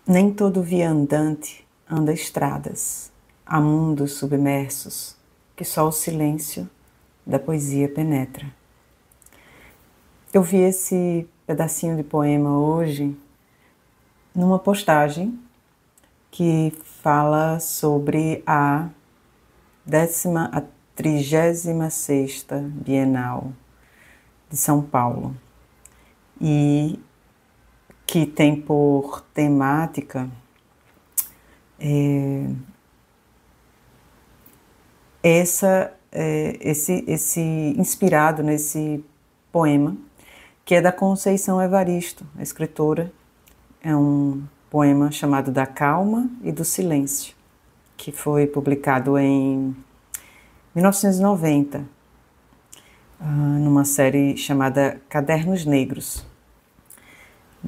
Nem todo viandante anda estradas, há mundos submersos que só o silêncio da poesia penetra. Eu vi esse pedacinho de poema hoje numa postagem que fala sobre a 36ª Bienal de São Paulo e que tem por temática esse inspirado nesse poema, que é da Conceição Evaristo, a escritora. É um poema chamado Da Calma e do Silêncio, que foi publicado em 1990, numa série chamada Cadernos Negros.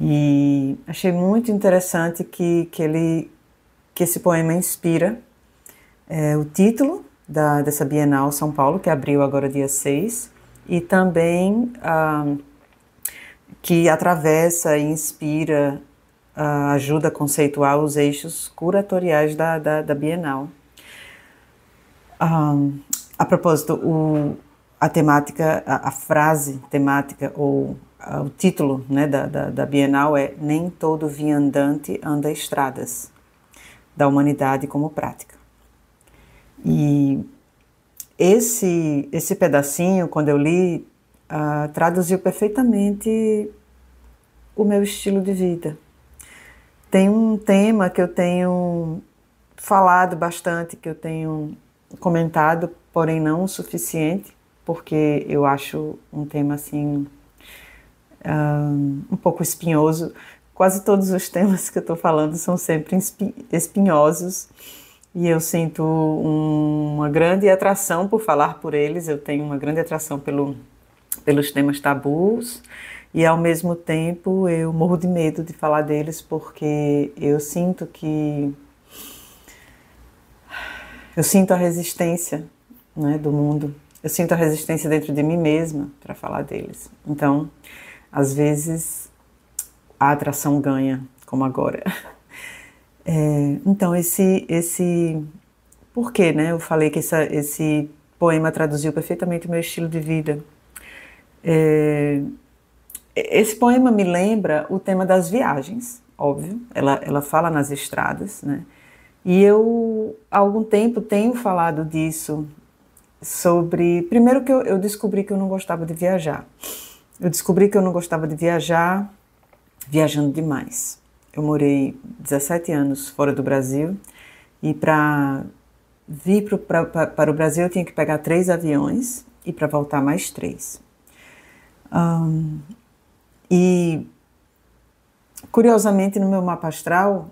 E achei muito interessante que esse poema inspira o título dessa Bienal São Paulo, que abriu agora dia 6, e também que atravessa e inspira, ajuda a conceituar os eixos curatoriais da Bienal. A propósito, a temática, a frase temática ou o título, né, da Bienal é Nem todo viandante anda estradas, da humanidade como prática. E esse pedacinho, quando eu li, traduziu perfeitamente o meu estilo de vida. Tem um tema que eu tenho falado bastante, que eu tenho comentado, porém não o suficiente, porque eu acho um tema assim um pouco espinhoso. Quase todos os temas que eu estou falando são sempre espinhosos e eu sinto uma grande atração por falar por eles. Eu tenho uma grande atração pelos temas tabus e ao mesmo tempo eu morro de medo de falar deles, porque eu sinto a resistência, né, do mundo. Eu sinto a resistência dentro de mim mesma para falar deles. Então, às vezes, a atração ganha, como agora. Então, por que, né? Eu falei que esse poema traduziu perfeitamente o meu estilo de vida. Esse poema me lembra o tema das viagens, óbvio. Ela fala nas estradas, né? E eu, há algum tempo, tenho falado disso primeiro que eu descobri que eu não gostava de viajar. Eu descobri que eu não gostava de viajar viajando demais. Eu morei 17 anos fora do Brasil e para vir para o Brasil eu tinha que pegar 3 aviões e para voltar mais 3. E curiosamente no meu mapa astral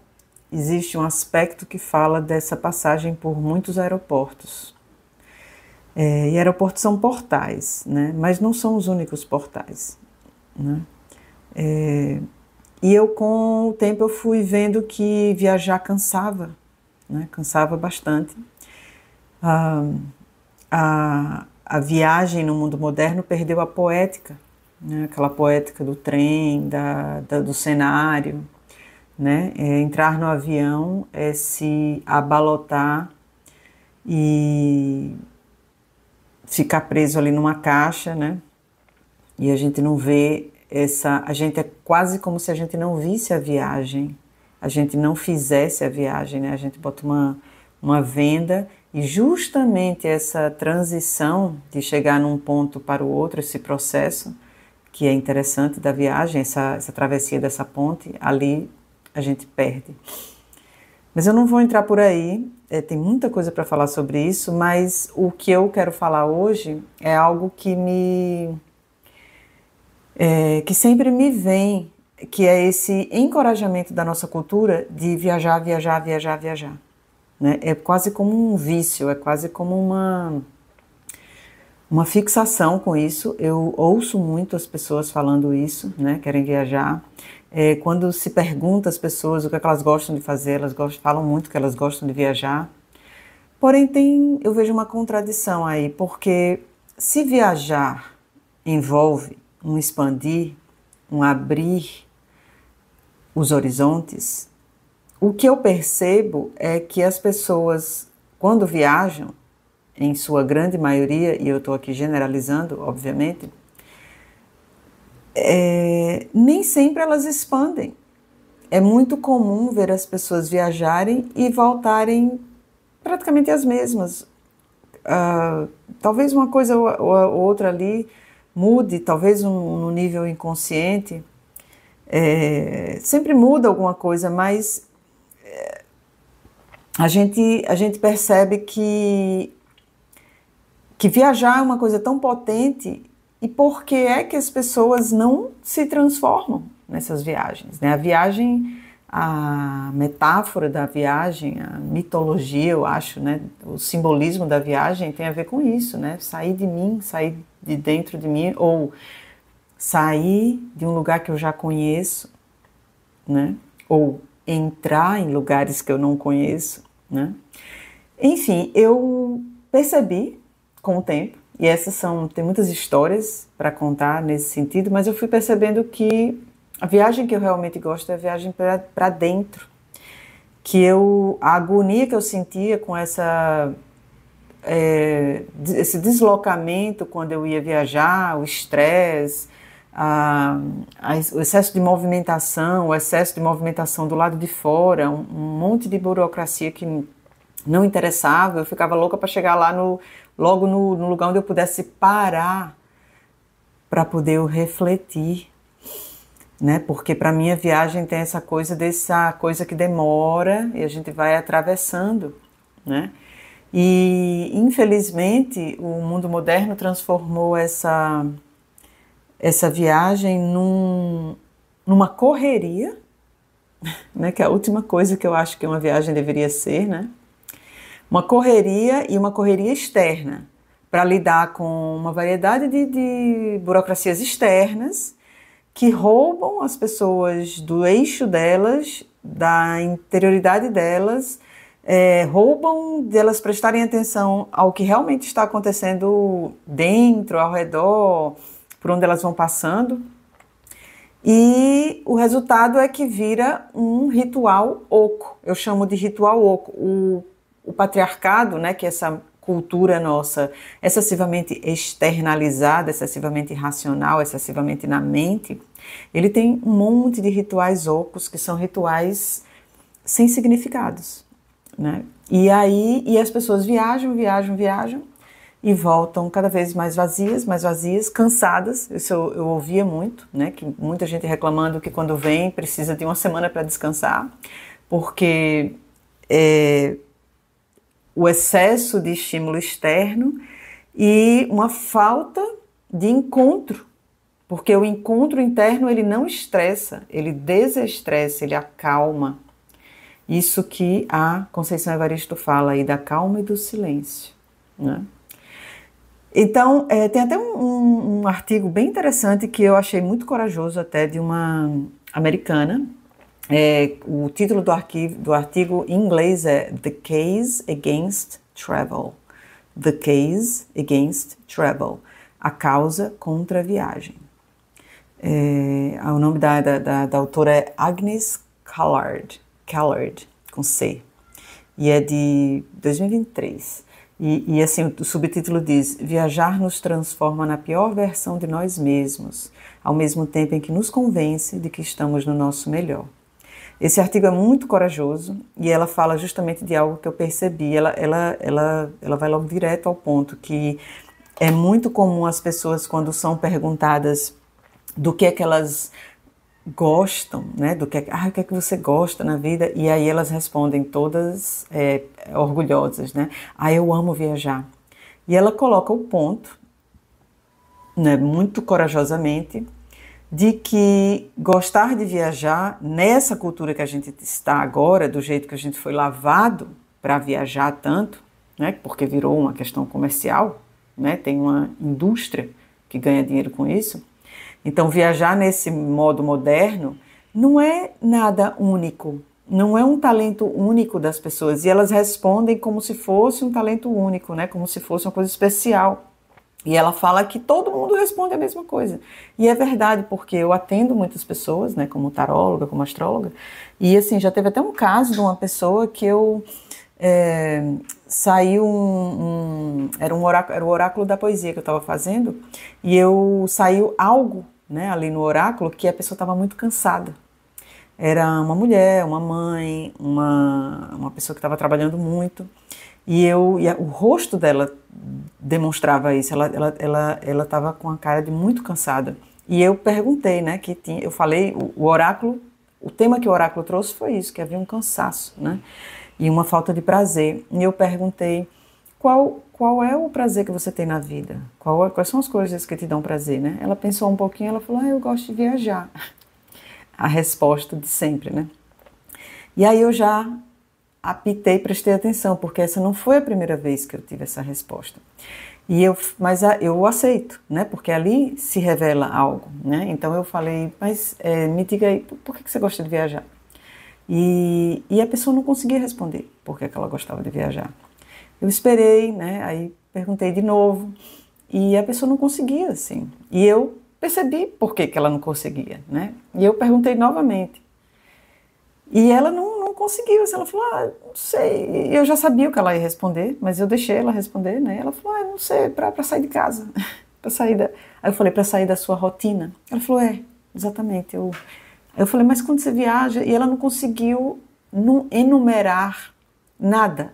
existe um aspecto que fala dessa passagem por muitos aeroportos. E aeroportos são portais, né? Mas não são os únicos portais, né? E eu, com o tempo, eu fui vendo que viajar cansava, né? Cansava bastante. A viagem no mundo moderno perdeu a poética, né? Aquela poética do trem, do cenário, né? Entrar no avião é se abalotar e ficar preso ali numa caixa, né? E a gente não vê a gente é quase como se a gente não visse a viagem, a gente não fizesse a viagem, né? A gente bota uma venda e justamente essa transição de chegar num ponto para o outro, esse processo que é interessante da viagem, essa travessia dessa ponte, ali a gente perde. Mas eu não vou entrar por aí, tem muita coisa para falar sobre isso, mas o que eu quero falar hoje é algo que sempre me vem, que é esse encorajamento da nossa cultura de viajar, viajar, viajar, viajar, né? É quase como um vício, é quase como uma fixação com isso. Eu ouço muito as pessoas falando isso, né? Querem viajar. Quando se pergunta às pessoas o que é que elas gostam de fazer, falam muito que elas gostam de viajar. Porém, eu vejo uma contradição aí, porque se viajar envolve um expandir, um abrir os horizontes, o que eu percebo é que as pessoas, quando viajam, em sua grande maioria, e eu estou aqui generalizando, obviamente, nem sempre elas expandem. É muito comum ver as pessoas viajarem e voltarem praticamente as mesmas. Talvez uma coisa ou outra ali mude, talvez no nível inconsciente. Sempre muda alguma coisa, mas a gente percebe que viajar é uma coisa tão potente. E por que é que as pessoas não se transformam nessas viagens, né? A viagem, a metáfora da viagem, a mitologia, eu acho, né? O simbolismo da viagem tem a ver com isso, né? Sair de mim, sair de dentro de mim, ou sair de um lugar que eu já conheço, né? Ou entrar em lugares que eu não conheço, né? Enfim, eu percebi com o tempo, e tem muitas histórias para contar nesse sentido, mas eu fui percebendo que a viagem que eu realmente gosto é a viagem para dentro, a agonia que eu sentia com esse deslocamento quando eu ia viajar, o estresse, o excesso de movimentação, do lado de fora, um monte de burocracia que não interessava. Eu ficava louca para chegar lá logo no lugar onde eu pudesse parar para poder eu refletir, né? Porque para mim a viagem tem essa coisa que demora e a gente vai atravessando, né? E infelizmente o mundo moderno transformou essa viagem numa correria, né? Que é a última coisa que eu acho que uma viagem deveria ser, né? Uma correria e uma correria externa, para lidar com uma variedade de burocracias externas que roubam as pessoas do eixo delas, da interioridade delas, roubam delas prestarem atenção ao que realmente está acontecendo dentro, ao redor, por onde elas vão passando. E o resultado é que vira um ritual oco. Eu chamo de ritual oco. O patriarcado, né, que é essa cultura nossa excessivamente externalizada, excessivamente racional, excessivamente na mente, ele tem um monte de rituais ocos que são rituais sem significados, né? E as pessoas viajam e voltam cada vez mais vazias, cansadas. Isso eu ouvia muito, né? Que muita gente reclamando que quando vem precisa de uma semana para descansar, porque o excesso de estímulo externo e uma falta de encontro, porque o encontro interno ele não estressa, ele desestressa, ele acalma. Isso que a Conceição Evaristo fala aí da calma e do silêncio, né? Então, tem até um artigo bem interessante que eu achei muito corajoso até, de uma americana. O título do artigo em inglês é The Case Against Travel. The Case Against Travel. A causa contra a viagem. O nome da autora é Agnes Callard, com C. E é de 2023. E assim, o subtítulo diz: Viajar nos transforma na pior versão de nós mesmos, ao mesmo tempo em que nos convence de que estamos no nosso melhor. Esse artigo é muito corajoso e ela fala justamente de algo que eu percebi. Ela vai logo direto ao ponto, que é muito comum as pessoas, quando são perguntadas do que é que elas gostam, né? O que é que você gosta na vida? E aí elas respondem todas orgulhosas, né? Eu amo viajar. E ela coloca o ponto, né, muito corajosamente, de que gostar de viajar, nessa cultura que a gente está agora, do jeito que a gente foi lavado para viajar tanto, né, porque virou uma questão comercial, né, tem uma indústria que ganha dinheiro com isso. Então, viajar nesse modo moderno não é nada único, não é um talento único das pessoas, e elas respondem como se fosse um talento único, né, como se fosse uma coisa especial. E ela fala que todo mundo responde a mesma coisa. E é verdade, porque eu atendo muitas pessoas, né, como taróloga, como astróloga, e assim, já teve até um caso de uma pessoa que eu saiu era o oráculo da poesia que eu estava fazendo, e saiu algo, né, ali no oráculo que a pessoa estava muito cansada. Era uma mulher, uma mãe, uma pessoa que estava trabalhando muito, e o rosto dela demonstrava isso. Ela estava com a cara de muito cansada. E eu perguntei, né, eu falei, o oráculo, o tema que o oráculo trouxe foi isso, que havia um cansaço, né, e uma falta de prazer. E eu perguntei, qual é o prazer que você tem na vida? Quais são as coisas que te dão prazer, né? Ela pensou um pouquinho, ela falou, eu gosto de viajar. A resposta de sempre, né? E aí eu já apitei, prestei atenção, porque essa não foi a primeira vez que eu tive essa resposta. Mas eu aceito, né? Porque ali se revela algo, né? Então eu falei, mas me diga aí, por que você gosta de viajar? E a pessoa não conseguia responder por que ela gostava de viajar. Eu esperei, né? Aí perguntei de novo e a pessoa não conseguia, assim. E eu percebi por que ela não conseguia, né? E eu perguntei novamente. E ela não conseguiu. Ela falou, não sei. Eu já sabia o que ela ia responder, mas eu deixei ela responder, né? Ela falou, não sei, para sair de casa. Aí eu falei, para sair da sua rotina. Ela falou, exatamente. Eu falei, mas quando você viaja... E ela não conseguiu enumerar nada,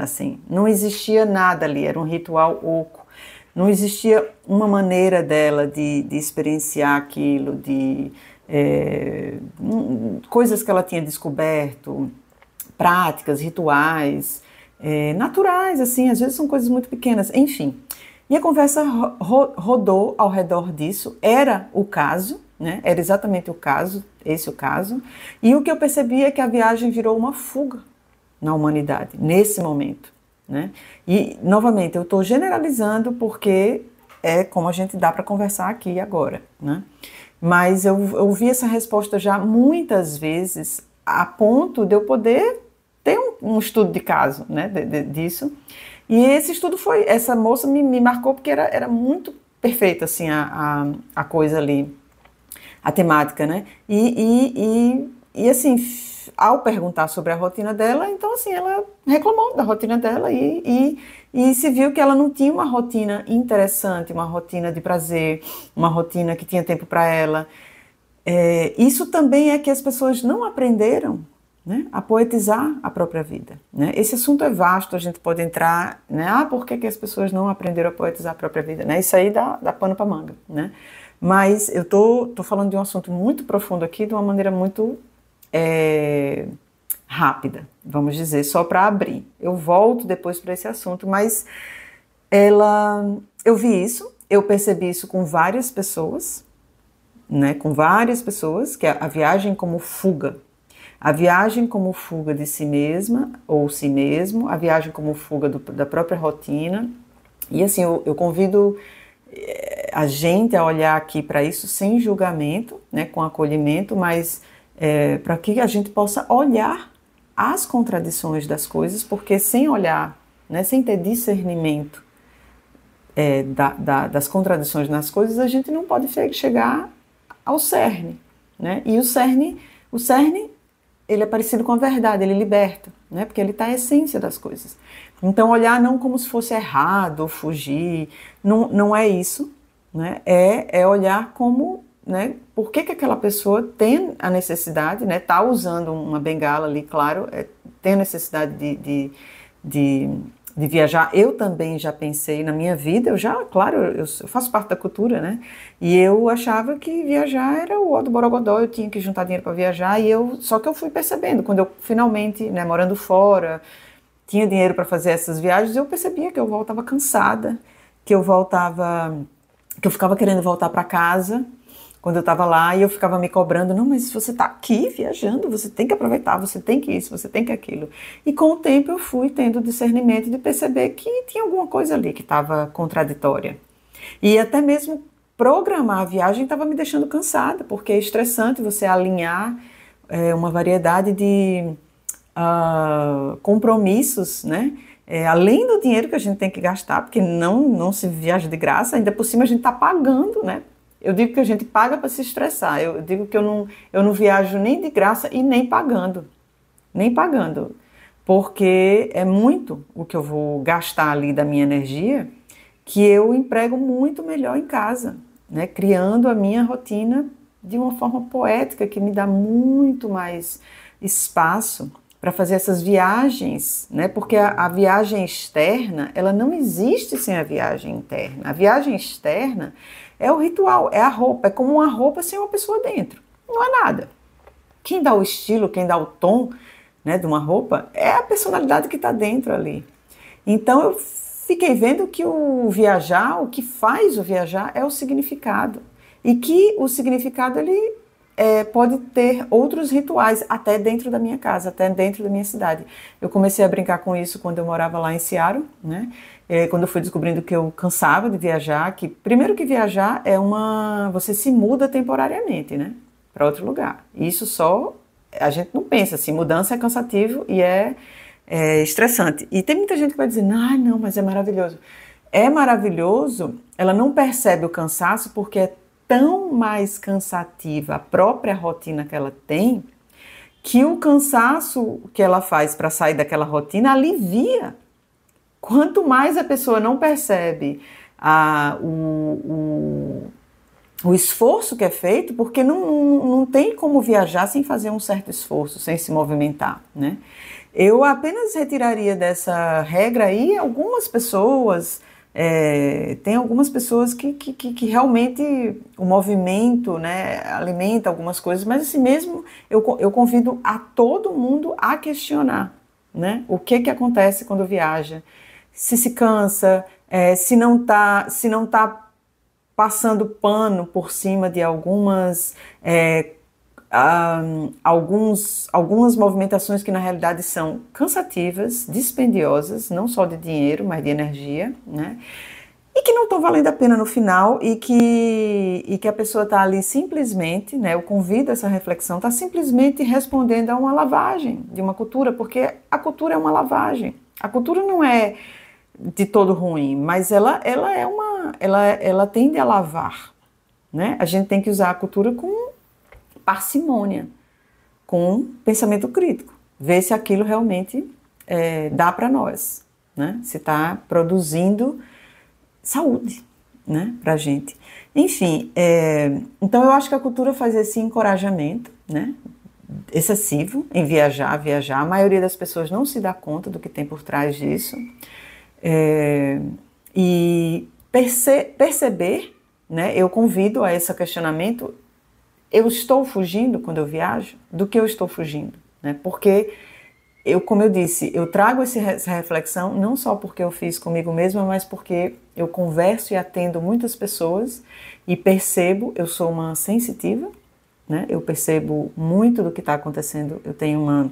assim. Não existia nada ali, era um ritual oco. Não existia uma maneira dela de experienciar aquilo, de coisas que ela tinha descoberto, práticas, rituais, naturais, assim, às vezes são coisas muito pequenas, enfim. E a conversa rodou ao redor disso, era o caso, né? Era exatamente o caso, esse o caso, e o que eu percebi é que a viagem virou uma fuga na humanidade, nesse momento, né? E, novamente, eu estou generalizando porque é como a gente dá para conversar aqui agora, né? Mas eu ouvi essa resposta já muitas vezes, a ponto de eu poder ter um estudo de caso, né, disso. E esse estudo essa moça me marcou porque era muito perfeita, assim, a coisa ali, a temática, né? E assim, ao perguntar sobre a rotina dela, então assim, ela reclamou da rotina dela e se viu que ela não tinha uma rotina interessante, uma rotina de prazer, uma rotina que tinha tempo para ela. Isso também é que as pessoas não aprenderam, né, a poetizar a própria vida, né? Esse assunto é vasto, a gente pode entrar, né? Por que as pessoas não aprenderam a poetizar a própria vida, né? Isso aí dá pano para manga, né? Mas eu tô falando de um assunto muito profundo aqui, de uma maneira muito rápida, vamos dizer, só para abrir. Eu volto depois para esse assunto, mas eu vi isso, eu percebi isso com várias pessoas, né? Com várias pessoas, que a viagem como fuga. A viagem como fuga de si mesma ou si mesmo, a viagem como fuga da própria rotina. E assim, eu convido a gente a olhar aqui para isso sem julgamento, né, com acolhimento, mas para que a gente possa olhar as contradições das coisas, porque sem olhar, né, sem ter discernimento das contradições nas coisas, a gente não pode chegar ao cerne, né? E o cerne ele é parecido com a verdade, ele liberta, né? Porque ele está a essência das coisas. Então, olhar não como se fosse errado ou fugir, não é isso, né? É olhar como, né? Por que aquela pessoa tem a necessidade, né? Tá usando uma bengala ali, claro, tem a necessidade de viajar. Eu também já pensei na minha vida, claro, eu faço parte da cultura, né? E eu achava que viajar era o ó do borogodó, eu tinha que juntar dinheiro para viajar, só que eu fui percebendo, quando eu finalmente, né, morando fora, tinha dinheiro para fazer essas viagens, eu percebia que eu voltava cansada, que eu ficava querendo voltar para casa, quando eu estava lá, e eu ficava me cobrando, não, mas você está aqui viajando, você tem que aproveitar, você tem que isso, você tem que aquilo. E com o tempo eu fui tendo discernimento de perceber que tinha alguma coisa ali que estava contraditória. E até mesmo programar a viagem estava me deixando cansada, porque é estressante você alinhar uma variedade de compromissos, né? além do dinheiro que a gente tem que gastar, porque não se viaja de graça, ainda por cima a gente está pagando, né? Eu digo que a gente paga para se estressar, eu digo que eu não viajo nem de graça e nem pagando, porque é muito o que eu vou gastar ali da minha energia, que eu emprego muito melhor em casa, né? Criando a minha rotina de uma forma poética, que me dá muito mais espaço para fazer essas viagens, né? Porque a viagem externa, ela não existe sem a viagem interna. A viagem externa é o ritual, é a roupa, é como uma roupa sem uma pessoa dentro. Não é nada. Quem dá o estilo, quem dá o tom, né, de uma roupa, é a personalidade que está dentro ali. Então eu fiquei vendo que o viajar, o que faz o viajar é o significado. E que o significado ele pode ter outros rituais, até dentro da minha casa, até dentro da minha cidade. Eu comecei a brincar com isso quando eu morava lá em Seattle, né? Quando eu fui descobrindo que eu cansava de viajar, que primeiro que viajar você se muda temporariamente, né? Para outro lugar. Isso só, a gente não pensa assim, mudança é cansativo e é estressante. E tem muita gente que vai dizer, não, mas é maravilhoso. É maravilhoso, ela não percebe o cansaço porque é tão mais cansativa a própria rotina que ela tem, que o cansaço que ela faz para sair daquela rotina alivia. Quanto mais a pessoa não percebe o esforço que é feito, porque não tem como viajar sem fazer um certo esforço, sem se movimentar, né? Eu apenas retiraria dessa regra aí algumas pessoas. Tem algumas pessoas que realmente o movimento, né, alimenta algumas coisas, mas assim mesmo eu convido a todo mundo a questionar, né, o que acontece quando viaja, se cansa, se não tá passando pano por cima de algumas movimentações que na realidade são cansativas, dispendiosas, não só de dinheiro, mas de energia, né? E que não estão valendo a pena no final e que a pessoa está ali simplesmente, né? Eu convido essa reflexão, está simplesmente respondendo a uma lavagem de uma cultura, porque a cultura é uma lavagem. A cultura não é de todo ruim, mas ela tende a lavar, né? A gente tem que usar a cultura com parcimônia, com pensamento crítico, ver se aquilo realmente dá para nós, né? Se está produzindo saúde, né, para a gente. Enfim, então eu acho que a cultura faz esse encorajamento, né, excessivo em viajar. A maioria das pessoas não se dá conta do que tem por trás disso. E perceber, né, eu convido a esse questionamento. Eu estou fugindo quando eu viajo? Do que eu estou fugindo? Né? Porque, como eu disse, eu trago essa reflexão não só porque eu fiz comigo mesma, mas porque eu converso e atendo muitas pessoas e percebo, eu sou uma sensitiva, né? Eu percebo muito do que está acontecendo, eu tenho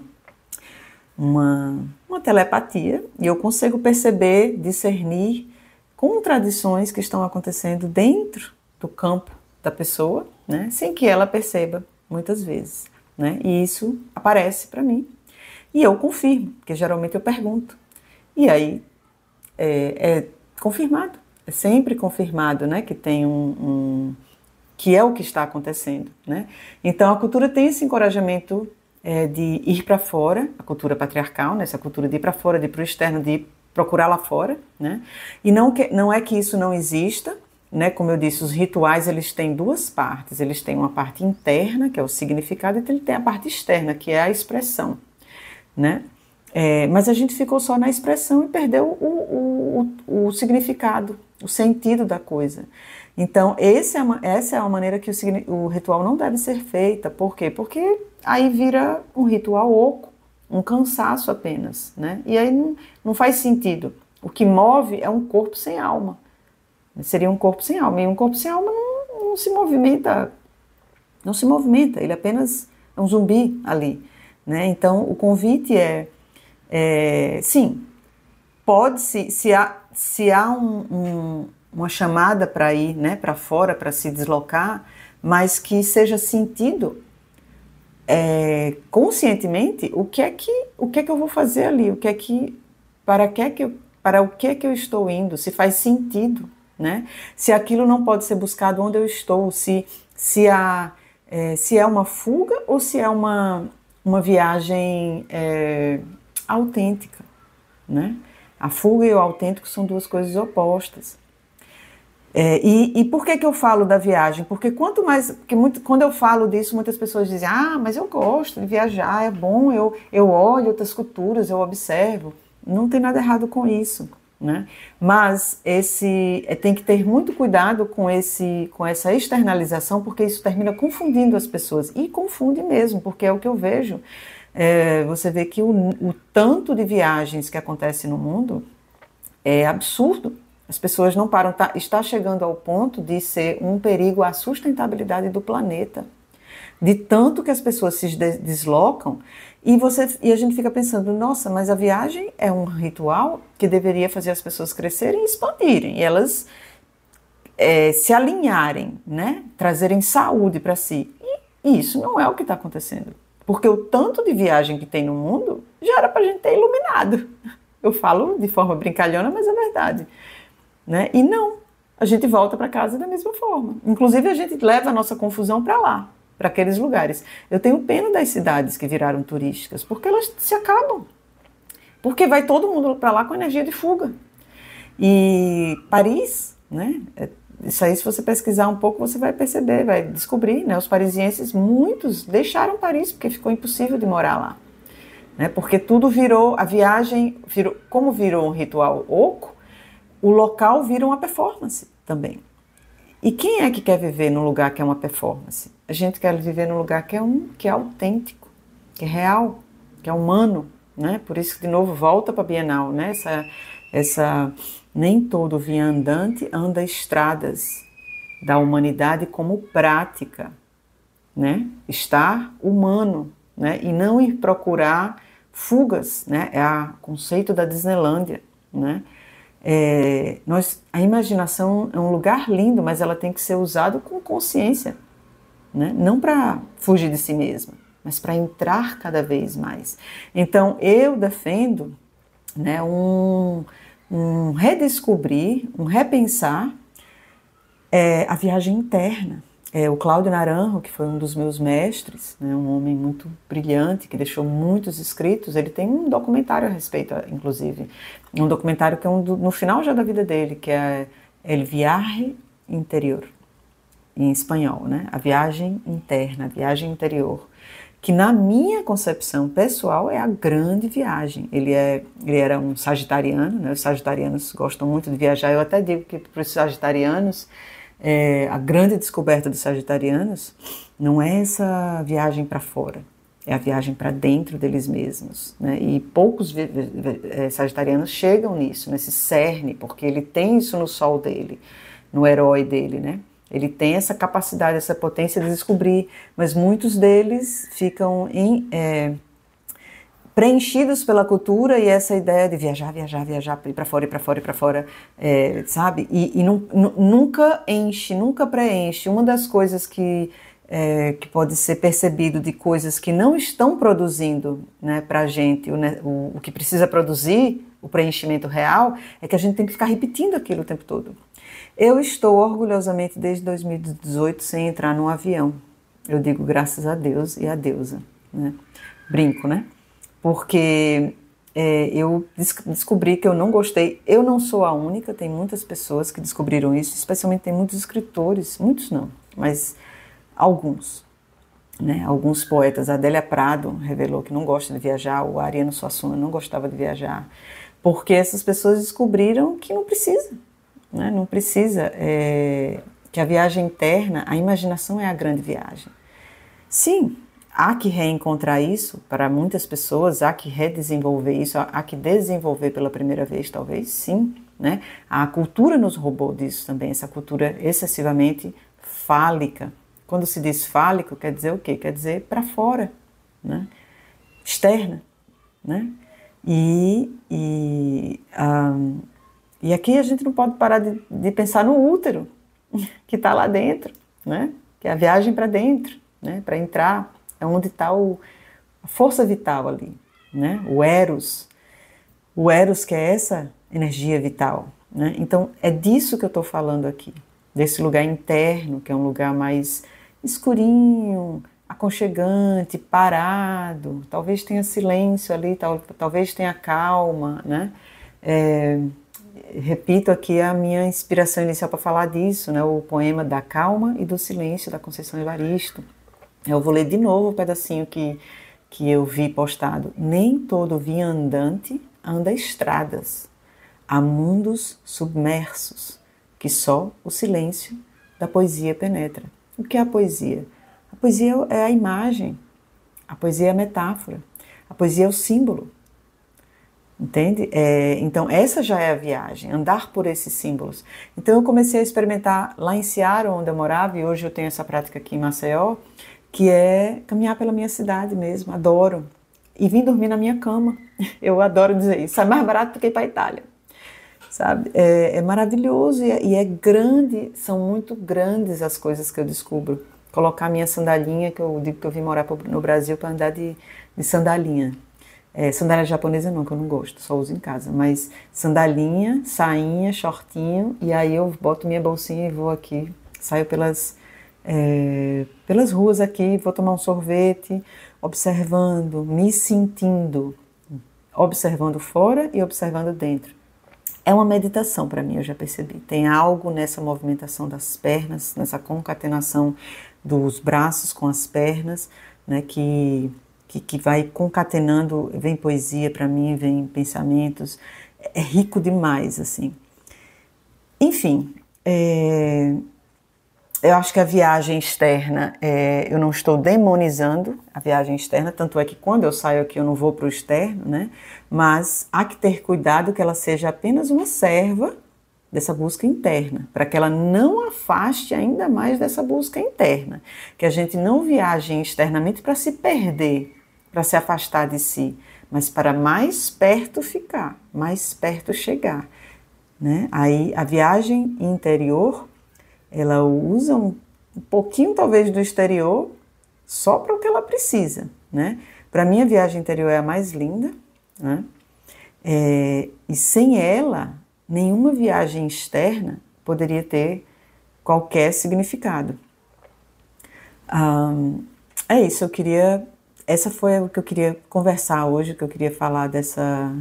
uma telepatia e eu consigo perceber, discernir contradições que estão acontecendo dentro do campo da pessoa, né, sem que ela perceba, muitas vezes, né, e isso aparece para mim, e eu confirmo, porque geralmente eu pergunto, e aí é confirmado, é sempre confirmado, né, que tem que é o que está acontecendo, né, então a cultura tem esse encorajamento de ir para fora, a cultura patriarcal, né, essa cultura de ir para fora, de ir para o externo, de procurar lá fora, né, e não é que isso não exista, né, como eu disse, os rituais eles têm duas partes, eles têm uma parte interna, que é o significado, e ele tem a parte externa, que é a expressão, né, mas a gente ficou só na expressão e perdeu o significado, o sentido da coisa. Então essa é a maneira que o ritual não deve ser feita. Por quê? Porque aí vira um ritual oco, um cansaço apenas, né, e aí não faz sentido. O que move é um corpo sem alma. Seria um corpo sem alma, e um corpo sem alma não se movimenta, ele apenas é um zumbi ali, né? Então o convite sim, pode-se, se há uma chamada para ir, né, para fora, para se deslocar, mas que seja sentido conscientemente o que é que eu vou fazer ali, o que é que para o que eu estou indo, se faz sentido, né? Se aquilo não pode ser buscado onde eu estou, se é uma fuga ou se é uma viagem autêntica, né? A fuga e o autêntico são duas coisas opostas. E por que eu falo da viagem? Porque quando eu falo disso, muitas pessoas dizem, mas eu gosto de viajar, é bom, eu olho outras culturas, eu observo. Não tem nada errado com isso, né? Mas tem que ter muito cuidado com essa externalização, porque isso termina confundindo as pessoas. E confunde mesmo, porque é o que eu vejo. Você vê que o tanto de viagens que acontece no mundo é absurdo. As pessoas não param, está chegando ao ponto de ser um perigo à sustentabilidade do planeta. De tanto que as pessoas se deslocam e a gente fica pensando, nossa, mas a viagem é um ritual que deveria fazer as pessoas crescerem e expandirem, e elas se alinharem, né? Trazerem saúde para si. E isso não é o que está acontecendo. Porque o tanto de viagem que tem no mundo já era para a gente ter iluminado. Eu falo de forma brincalhona, mas é verdade. Né? E não, a gente volta para casa da mesma forma. Inclusive a gente leva a nossa confusão para lá, para aqueles lugares. Eu tenho pena das cidades que viraram turísticas, porque elas se acabam. Porque vai todo mundo para lá com energia de fuga. E Paris, né? Isso aí, se você pesquisar um pouco, você vai perceber, vai descobrir, né? Os parisienses, muitos deixaram Paris porque ficou impossível de morar lá. Né? Porque tudo virou, a viagem, como virou um ritual oco, o local vira uma performance também. E quem é que quer viver num lugar que é uma performance? A gente quer viver num lugar que é autêntico, que é real, que é humano, né? Por isso que, de novo, volta para a Bienal, né? Nem todo viandante anda estradas da humanidade como prática, né? Estar humano, né? E não ir procurar fugas, né? É o conceito da Disneylândia, né? A imaginação é um lugar lindo, mas ela tem que ser usada com consciência, né? Não para fugir de si mesma, mas para entrar cada vez mais. Então, eu defendo, né, um redescobrir, um repensar a viagem interna. O Cláudio Naranjo, que foi um dos meus mestres, né, um homem muito brilhante, que deixou muitos escritos, ele tem um documentário a respeito, inclusive, um documentário que é no final já da vida dele, que é El Viaje Interior, em espanhol, né? A viagem interna, a viagem interior, que na minha concepção pessoal é a grande viagem. Ele era um sagitariano, né? Os sagitarianos gostam muito de viajar, eu até digo que para os sagitarianos, a grande descoberta dos sagitarianos não é essa viagem para fora, é a viagem para dentro deles mesmos, né? E poucos sagitarianos chegam nisso, nesse cerne, porque ele tem isso no sol dele, no herói dele, né? Ele tem essa capacidade, essa potência de descobrir, mas muitos deles ficam preenchidos pela cultura e essa ideia de viajar, ir para fora, sabe? E nunca enche, nunca preenche. Uma das coisas que pode ser percebido de coisas que não estão produzindo, né, para a gente o que precisa produzir, o preenchimento real, é que a gente tem que ficar repetindo aquilo o tempo todo. Eu estou orgulhosamente desde 2018 sem entrar num avião. Eu digo graças a Deus e a deusa, né? Brinco, né? Porque eu descobri que eu não gostei. Eu não sou a única, tem muitas pessoas que descobriram isso, especialmente tem muitos escritores, muitos não, mas alguns, né? Alguns poetas. A Adélia Prado revelou que não gosta de viajar, o Ariano Suassuna não gostava de viajar, porque essas pessoas descobriram que não precisa, né? Não precisa, que a viagem interna, a imaginação é a grande viagem. Sim, há que reencontrar isso para muitas pessoas, há que redesenvolver isso, há que desenvolver pela primeira vez, talvez, sim, né? A cultura nos roubou disso também, essa cultura excessivamente fálica. Quando se diz fálico, quer dizer o quê? Quer dizer para fora, né? Externa, né? E aqui a gente não pode parar de pensar no útero, que está lá dentro, né? Que é a viagem para dentro, né? Para entrar, é onde está a força vital ali, né? O Eros. O Eros, que é essa energia vital, né? Então, é disso que eu estou falando aqui, desse lugar interno, que é um lugar mais escurinho, aconchegante, parado, talvez tenha silêncio ali, talvez tenha calma, né? Repito aqui a minha inspiração inicial para falar disso, né? O poema da calma e do silêncio, da Conceição Evaristo. Eu vou ler de novo o pedacinho que eu vi postado. Nem todo viandante anda estradas, há mundos submersos, que só o silêncio da poesia penetra. O que é a poesia? A poesia é a imagem, a poesia é a metáfora, a poesia é o símbolo. Entende? Então essa já é a viagem, andar por esses símbolos. Então eu comecei a experimentar lá em Seara, onde eu morava, e hoje eu tenho essa prática aqui em Maceió, que é caminhar pela minha cidade mesmo, adoro. E vim dormir na minha cama, eu adoro dizer isso, é mais barato do que ir para a Itália, sabe? É maravilhoso e é grande, são muito grandes as coisas que eu descubro. Colocar minha sandalinha, que eu digo que eu vim morar no Brasil para andar de sandalinha. Sandália japonesa não, que eu não gosto, só uso em casa, mas sandalinha, sainha, shortinho, e aí eu boto minha bolsinha e vou aqui, saio pelas ruas aqui, vou tomar um sorvete, observando, me sentindo, observando fora e observando dentro. É uma meditação para mim, eu já percebi. Tem algo nessa movimentação das pernas, nessa concatenação dos braços com as pernas, né, que vai concatenando, vem poesia para mim, vem pensamentos, é rico demais, assim. Enfim, eu acho que a viagem externa, eu não estou demonizando a viagem externa, tanto é que quando eu saio aqui eu não vou para o externo, né? Mas há que ter cuidado que ela seja apenas uma serva dessa busca interna, para que ela não afaste ainda mais dessa busca interna, que a gente não viaje externamente para se perder, para se afastar de si, mas para mais perto ficar, mais perto chegar, né? Aí a viagem interior, ela usa um pouquinho talvez do exterior só para o que ela precisa, né? Para mim a viagem interior é a mais linda, né? E sem ela, nenhuma viagem externa poderia ter qualquer significado. É isso, essa foi o que eu queria conversar hoje, o que eu queria falar dessa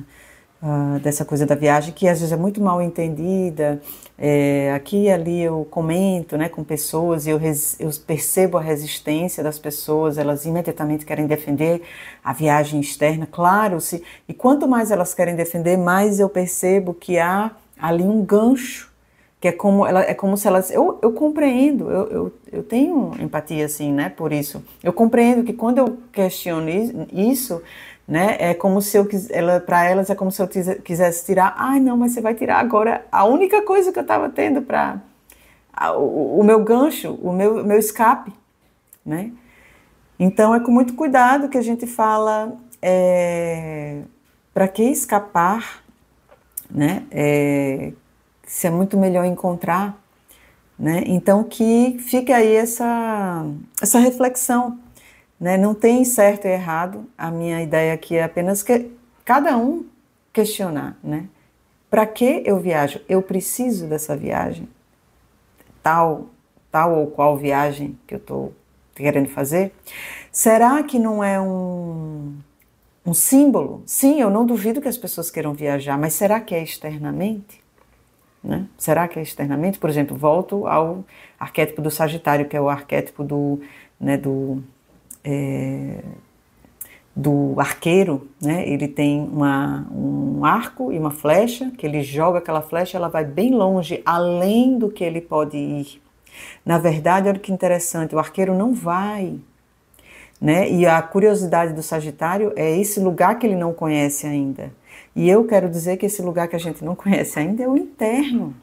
coisa da viagem, que às vezes é muito mal entendida. Aqui e ali eu comento, né, com pessoas e eu percebo a resistência das pessoas, elas imediatamente querem defender a viagem externa, claro, e quanto mais elas querem defender, mais eu percebo que há ali um gancho, que é como se elas... Eu compreendo, eu tenho empatia, assim, né, por isso. Eu compreendo que quando eu questiono isso, né, é como se para elas é como se eu quisesse tirar, não, mas você vai tirar agora a única coisa que eu estava tendo para... O meu gancho, o meu escape, né. Então é com muito cuidado que a gente fala, para que escapar, né, se é muito melhor encontrar, né? Então que fica aí essa reflexão, né? Não tem certo e errado, a minha ideia aqui é apenas que cada um questionar, né? Para que eu viajo? Eu preciso dessa viagem? Tal ou qual viagem que eu estou querendo fazer? Será que não é um símbolo? Sim, eu não duvido que as pessoas queiram viajar, mas será que é externamente? Né? Será que é externamente? Por exemplo, volto ao arquétipo do Sagitário, que é o arquétipo do arqueiro, né? Ele tem um arco e uma flecha, que ele joga aquela flecha, ela vai bem longe, além do que ele pode ir. Na verdade, olha que interessante, o arqueiro não vai, né? E a curiosidade do Sagitário é esse lugar que ele não conhece ainda. E eu quero dizer que esse lugar que a gente não conhece ainda é o interno.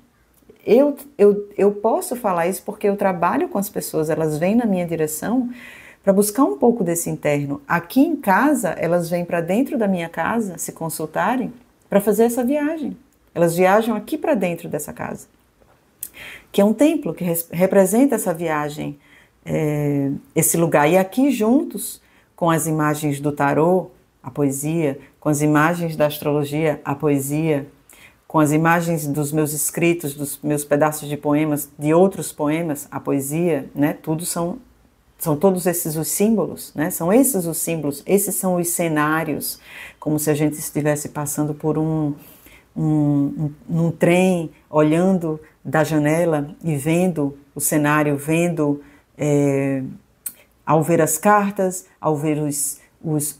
Eu posso falar isso porque eu trabalho com as pessoas, elas vêm na minha direção para buscar um pouco desse interno. Aqui em casa, elas vêm para dentro da minha casa se consultarem para fazer essa viagem. Elas viajam aqui para dentro dessa casa, que é um templo que representa essa viagem, esse lugar. E aqui juntos, com as imagens do tarô, a poesia, com as imagens da astrologia, a poesia, com as imagens dos meus escritos, dos meus pedaços de poemas, de outros poemas, a poesia, né? Tudo são todos esses os símbolos, né? São esses os símbolos, esses são os cenários, como se a gente estivesse passando por num trem, olhando da janela e vendo o cenário, vendo, ao ver as cartas, ao ver os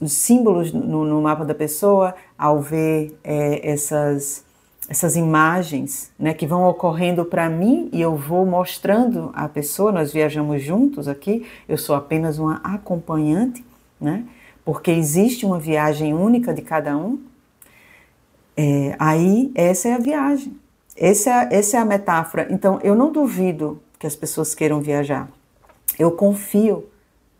símbolos no mapa da pessoa, ao ver essas imagens, né, que vão ocorrendo para mim e eu vou mostrando à pessoa, nós viajamos juntos aqui, eu sou apenas uma acompanhante, né, porque existe uma viagem única de cada um. Aí essa é a viagem, essa é a metáfora. Então eu não duvido que as pessoas queiram viajar, eu confio,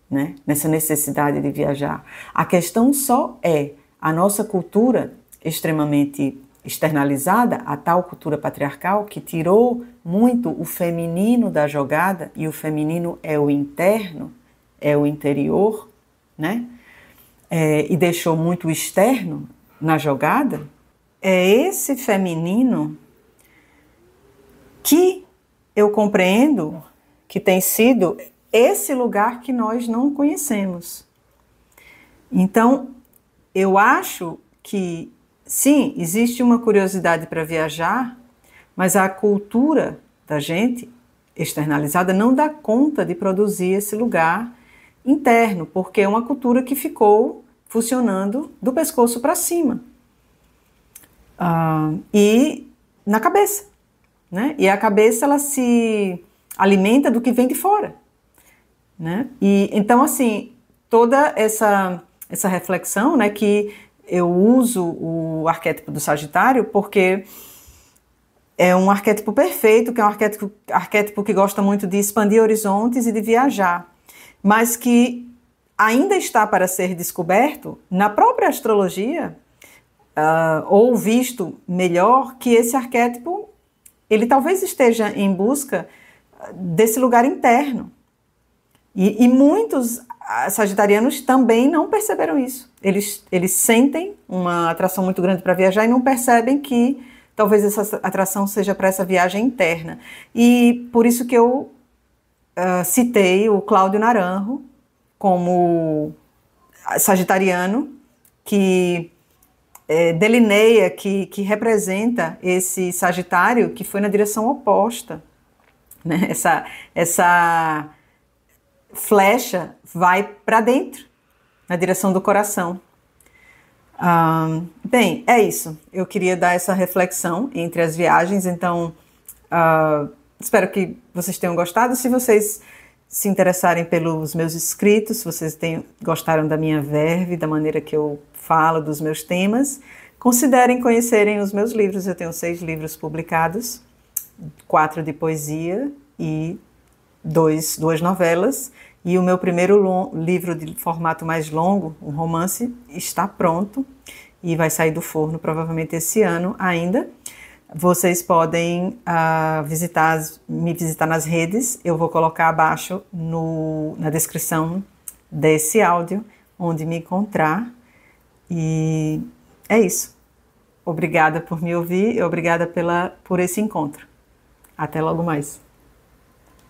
né, nessa necessidade de viajar. A questão só é a nossa cultura extremamente externalizada, a tal cultura patriarcal que tirou muito o feminino da jogada, e o feminino é o interno, é o interior, né? E deixou muito o externo na jogada. É esse feminino que eu compreendo que tem sido esse lugar que nós não conhecemos. Então, eu acho que, sim, existe uma curiosidade para viajar, mas a cultura da gente, externalizada, não dá conta de produzir esse lugar interno, porque é uma cultura que ficou funcionando do pescoço para cima. E na cabeça, né? E a cabeça, ela se alimenta do que vem de fora, né? E então, assim, toda essa reflexão, né, que eu uso o arquétipo do Sagitário porque é um arquétipo perfeito, que é um arquétipo que gosta muito de expandir horizontes e de viajar, mas que ainda está para ser descoberto na própria astrologia, ou visto melhor, que esse arquétipo, ele talvez esteja em busca desse lugar interno. E muitos sagitarianos também não perceberam isso. Eles sentem uma atração muito grande para viajar e não percebem que talvez essa atração seja para essa viagem interna. E por isso que eu citei o Cláudio Naranjo como sagitariano que delineia, que representa esse Sagitário que foi na direção oposta, né? Essa flecha vai para dentro, na direção do coração. Bem, é isso. Eu queria dar essa reflexão entre as viagens, então espero que vocês tenham gostado. Se vocês se interessarem pelos meus escritos, se vocês gostaram da minha verve, da maneira que eu falo dos meus temas, considerem conhecerem os meus livros. Eu tenho 6 livros publicados, 4 de poesia e 2 novelas. E o meu primeiro livro de formato mais longo, um romance, está pronto e vai sair do forno provavelmente esse ano ainda. Vocês podem me visitar nas redes, eu vou colocar abaixo na descrição desse áudio onde me encontrar. E é isso. Obrigada por me ouvir e obrigada por esse encontro. Até logo mais.